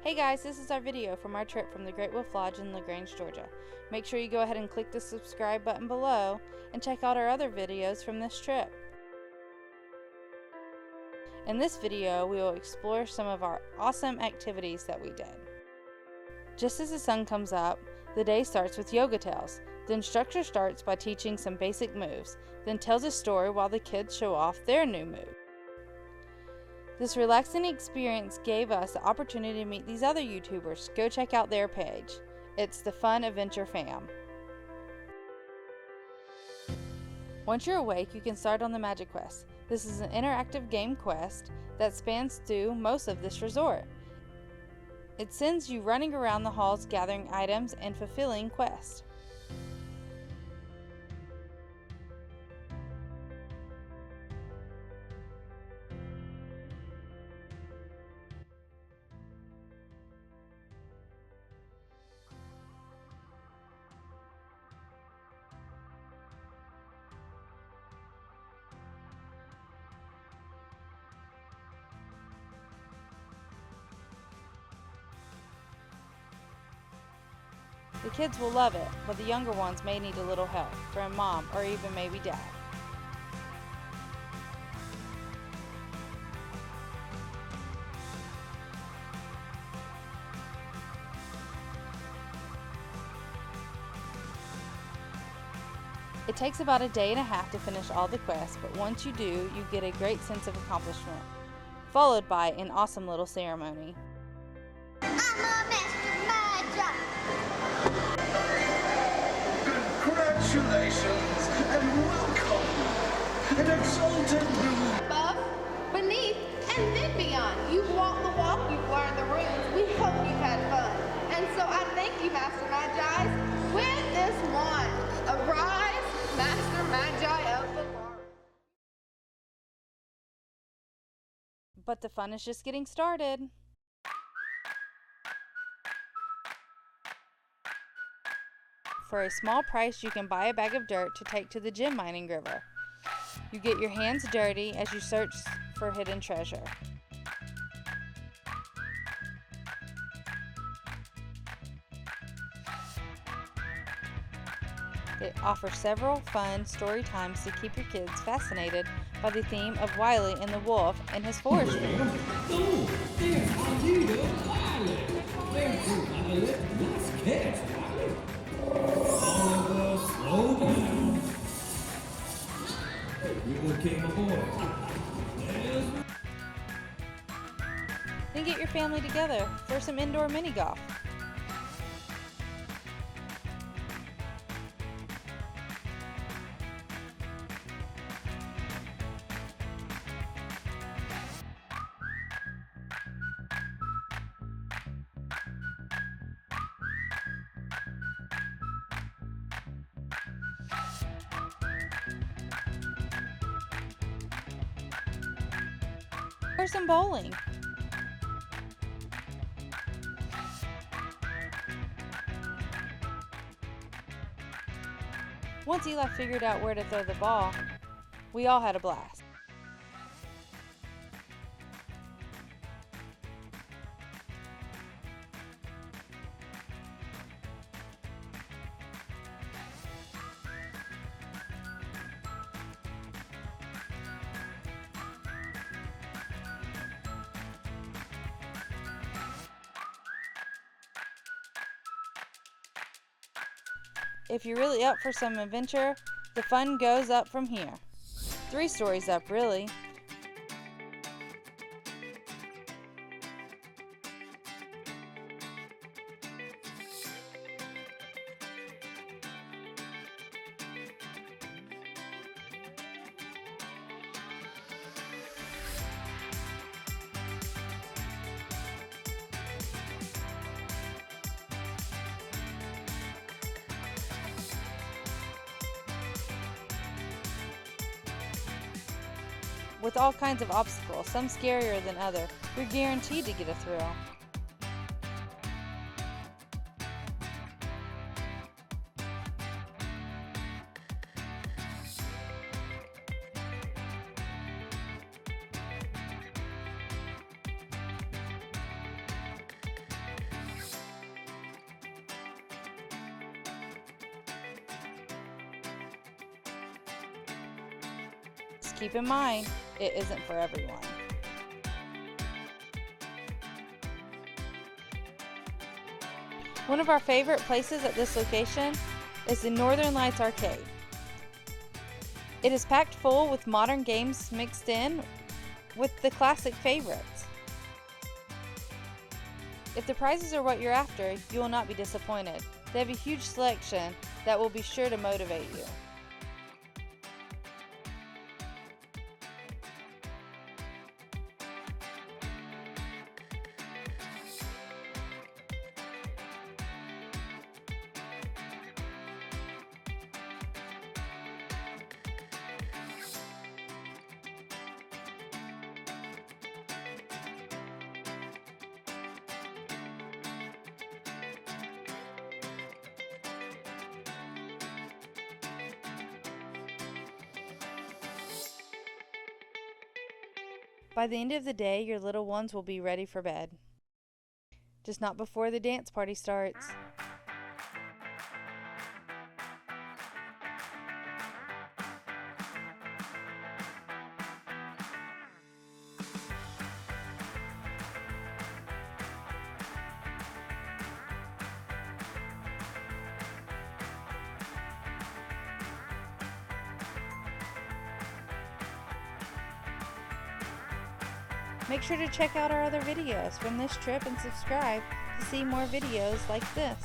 Hey guys, this is our video from our trip from the Great Wolf Lodge in LaGrange, Georgia. Make sure you go ahead and click the subscribe button below and check out our other videos from this trip. In this video, we will explore some of our awesome activities that we did. Just as the sun comes up, the day starts with yoga tales. The instructor starts by teaching some basic moves, then tells a story while the kids show off their new move. This relaxing experience gave us the opportunity to meet these other YouTubers. Go check out their page. It's the Fun Adventure Fam. Once you're awake, you can start on the Magic Quest. This is an interactive game quest that spans through most of this resort. It sends you running around the halls gathering items and fulfilling quests. The kids will love it, but the younger ones may need a little help from mom or even maybe dad. It takes about a day and a half to finish all the quests, but once you do, you get a great sense of accomplishment, followed by an awesome little ceremony. Congratulations and welcome, an exalted new above, beneath, and then beyond. You've walked the walk, you've learned the runes. We hope you've had fun. And so I thank you, Master Magi, with this one. Arise, Master Magi of the Lord. But the fun is just getting started. For a small price, you can buy a bag of dirt to take to the gem mining river. You get your hands dirty as you search for hidden treasure. It offers several fun story times to keep your kids fascinated by the theme of Wiley and the Wolf and his forestry. Oh, there's Juanita Wiley. There's Wiley. Nice catch, Wiley. Oliver, slow down. You okay, my boy? There's... Then get your family together for some indoor mini golf. Or some bowling. Once Eli figured out where to throw the ball, we all had a blast. If you're really up for some adventure, the fun goes up from here. 3 stories up, really. With all kinds of obstacles, some scarier than others, you're guaranteed to get a thrill. keep in mind, it isn't for everyone. One of our favorite places at this location is the Northern Lights Arcade. It is packed full with modern games mixed in with the classic favorites. If the prizes are what you're after, you will not be disappointed. They have a huge selection that will be sure to motivate you. By the end of the day, your little ones will be ready for bed. Just not before the dance party starts. Make sure to check out our other videos from this trip and subscribe to see more videos like this.